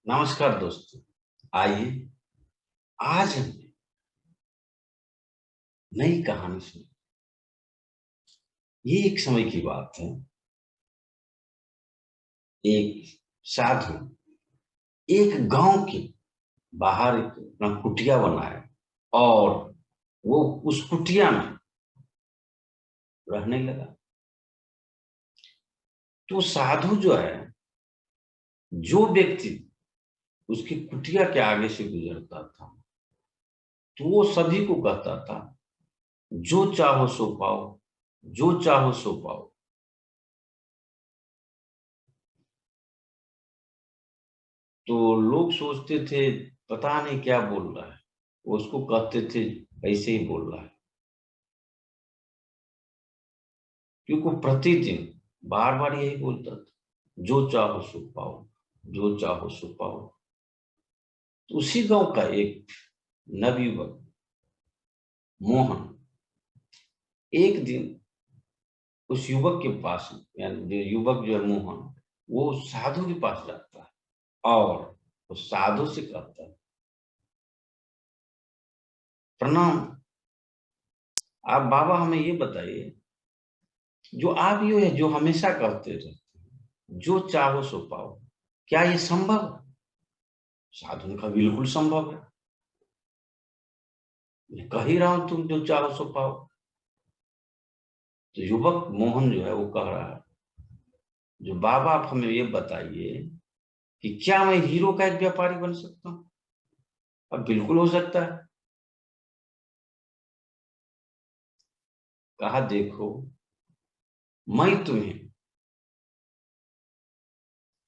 नमस्कार दोस्तों। आइए आज हम नई कहानी सुने। ये एक समय की बात है। एक साधु एक गांव के बाहर एक अपना कुटिया बनाया और वो उस कुटिया में रहने लगा। तो साधु जो है, जो व्यक्ति उसकी कुटिया के आगे से गुजरता था तो वो सभी को कहता था, जो चाहो सो पाओ, जो चाहो सो पाओ। तो लोग सोचते थे पता नहीं क्या बोल रहा है, वो उसको कहते थे ऐसे ही बोल रहा है, क्योंकि वो प्रतिदिन बार बार यही बोलता था, जो चाहो सो पाओ, जो चाहो सो पाओ। तो उसी गांव का एक नवयुवक मोहन एक दिन उस युवक के पास, यानी जो युवक जो है मोहन, वो साधु के पास जाता है और वो साधु से कहता है, प्रणाम, आप बाबा हमें ये बताइए, जो आप ये है जो हमेशा कहते रहते हैं, जो चाहो सो पाओ, क्या ये संभव है? साधु ने कहा बिल्कुल संभव है, मैं कह ही रहा हूं तुम जो चाहो सो पाओ। तो युवक मोहन जो है वो कह रहा है, जो बाबा आप हमें ये बताइए कि क्या मैं हीरो का एक व्यापारी बन सकता हूँ? अब बिल्कुल हो सकता है। कहा देखो, मैं तुम्हें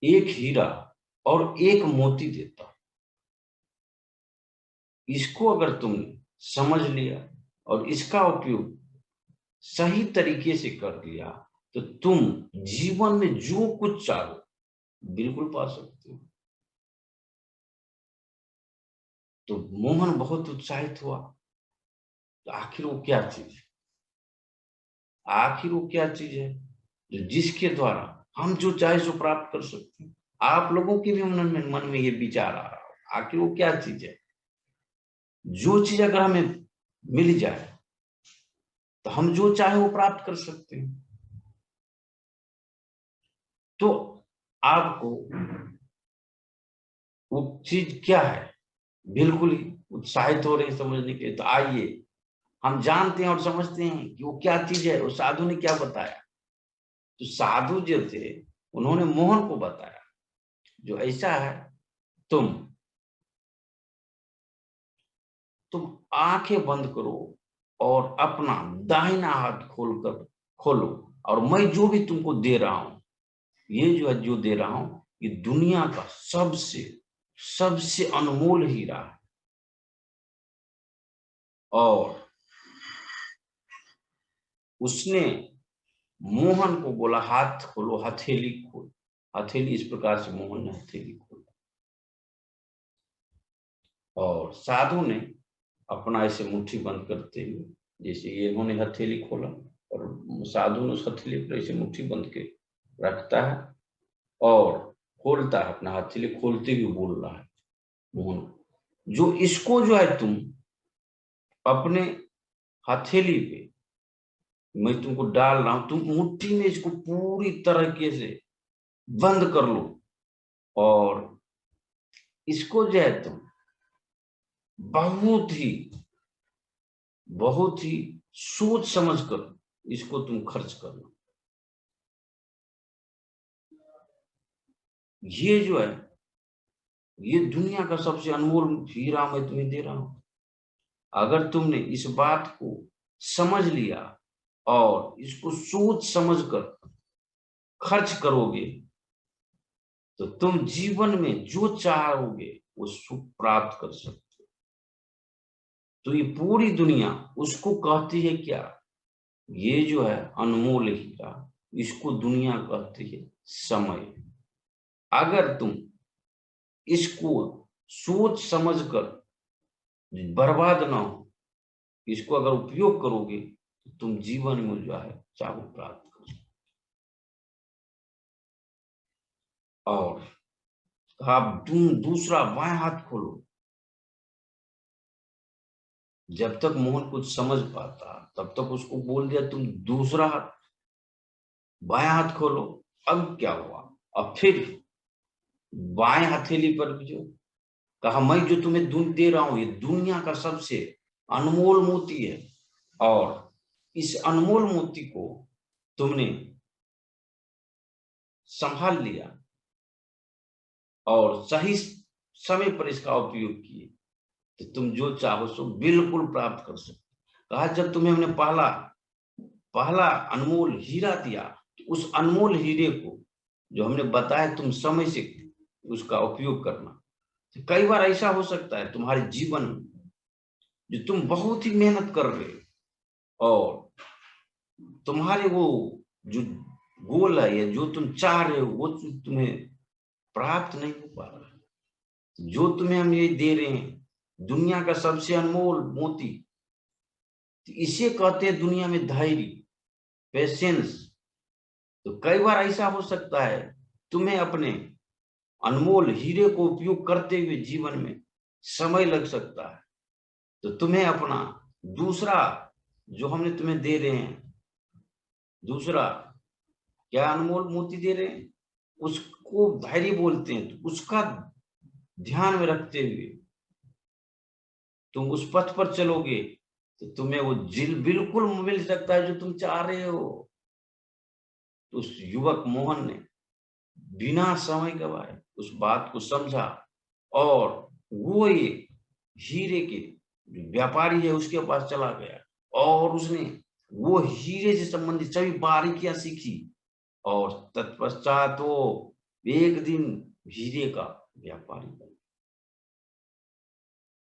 एक हीरा और एक मोती देता हूं, इसको अगर तुमने समझ लिया और इसका उपयोग सही तरीके से कर लिया तो तुम जीवन में जो कुछ चाहो बिल्कुल पा सकते हो। तो मोहन बहुत उत्साहित हुआ। तो आखिर वो क्या चीज है? आखिर वो क्या चीज है जो जिसके द्वारा हम जो चाहे सो प्राप्त कर सकते हैं? आप लोगों के भी मन में ये विचार आ रहा हो, आखिर वो क्या चीज है जो चीज अगर हमें मिल जाए तो हम जो चाहे वो प्राप्त कर सकते हैं? तो आपको वो चीज क्या है बिल्कुल ही उत्साहित हो रहे हैं समझने के लिए। तो आइए हम जानते हैं और समझते हैं कि वो क्या चीज है। वो साधु ने क्या बताया? तो साधु जो थे उन्होंने मोहन को बताया, जो ऐसा है, तुम तुम आंखें बंद करो और अपना दाहिना हाथ खोलकर खोलो, और मैं जो भी तुमको दे रहा हूं, ये जो है जो दे रहा हूं, ये दुनिया का सबसे सबसे अनमोल हीरा है। और उसने मोहन को बोला हाथ खोलो, हथेली खोल। हथेली इस प्रकार से मोहन ने हथेली खोला और साधु ने अपना ऐसे मुट्ठी बंद करते हुए, जैसे ये इन्होंने हथेली खोला और साधु ने उस हथेली पर ऐसे मुट्ठी बंद के रखता है और खोलता है, अपना हथेली खोलते हुए बोल रहा है मोहन, जो इसको जो है तुम अपने हथेली पे मैं तुमको डाल रहा हूं, तुम मुट्ठी में इसको पूरी तरीके से बंद कर लो और इसको जो है तुम बहुत ही बहुत ही सोच समझ कर इसको तुम खर्च करना। ये जो है ये दुनिया का सबसे अनमोल हीरा मैं तुम्हें दे रहा हूं। अगर तुमने इस बात को समझ लिया और इसको सोच समझ कर खर्च करोगे तो तुम जीवन में जो चाहोगे वो सुख प्राप्त कर सकते हो। तो ये पूरी दुनिया उसको कहती है क्या? ये जो है अनमोल हीरा, इसको दुनिया कहती है समय। अगर तुम इसको सोच समझ कर बर्बाद ना हो, इसको अगर उपयोग करोगे तो तुम जीवन में जो है चाहो प्राप्त कर सकते। और कहा तुम दूसरा बाएं हाथ खोलो। जब तक मोहन कुछ समझ पाता तब तक उसको बोल दिया तुम दूसरा हाथ बाएं हाथ खोलो। अब क्या हुआ, अब फिर बाएं हथेली पर जो कहा मैं जो तुम्हें दूध दे रहा हूं ये दुनिया का सबसे अनमोल मोती है, और इस अनमोल मोती को तुमने संभाल लिया और सही समय पर इसका उपयोग किए तो तुम जो चाहो सो बिल्कुल प्राप्त कर सकते। कहा जब तुम्हें हमने पहला पहला अनमोल हीरा दिया तो उस अनमोल हीरे को जो हमने बताया तुम समय से उसका उपयोग करना। तो कई बार ऐसा हो सकता है तुम्हारे जीवन में जो तुम बहुत ही मेहनत कर रहे हो और तुम्हारे वो जो गोल है या जो तुम चाह रहे हो वो तुम्हें प्राप्त नहीं हो पा रहा है। जो तुम्हें हम ये दे रहे हैं दुनिया का सबसे अनमोल मोती, तो इसे कहते हैं दुनिया में धैर्य, पेशेंस। तो कई बार ऐसा हो सकता है तुम्हें अपने अनमोल हीरे को उपयोग करते हुए जीवन में समय लग सकता है। तो तुम्हें अपना दूसरा जो हमने तुम्हें दे रहे हैं, दूसरा क्या अनमोल मोती दे रहे हैं उसको धैर्य बोलते हैं। तो उसका ध्यान में रखते हुए तुम उस पथ पर चलोगे तो तुम्हें वो बिल्कुल मिल सकता है जो तुम चाह रहे हो। तो उस युवक मोहन ने बिना समय गवाए उस बात को समझा और वो एक हीरे के व्यापारी है उसके पास चला गया और उसने वो हीरे से संबंधित सभी बारीकियां सीखी और तत्पश्चात वो एक दिन हीरे का व्यापारी बना।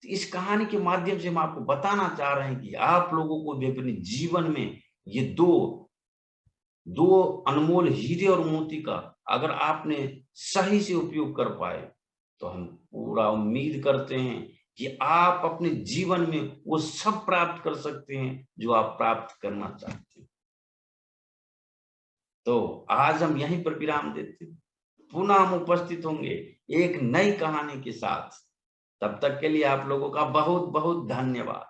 इस कहानी के माध्यम से हम आपको बताना चाह रहे हैं कि आप लोगों को भी अपने जीवन में ये दो अनमोल हीरे और मोती का अगर आपने सही से उपयोग कर पाए तो हम पूरा उम्मीद करते हैं कि आप अपने जीवन में वो सब प्राप्त कर सकते हैं जो आप प्राप्त करना चाहते हैं। तो आज हम यहीं पर विराम देते हैं। पुनः हम उपस्थित होंगे एक नई कहानी के साथ। तब तक के लिए आप लोगों का बहुत बहुत धन्यवाद।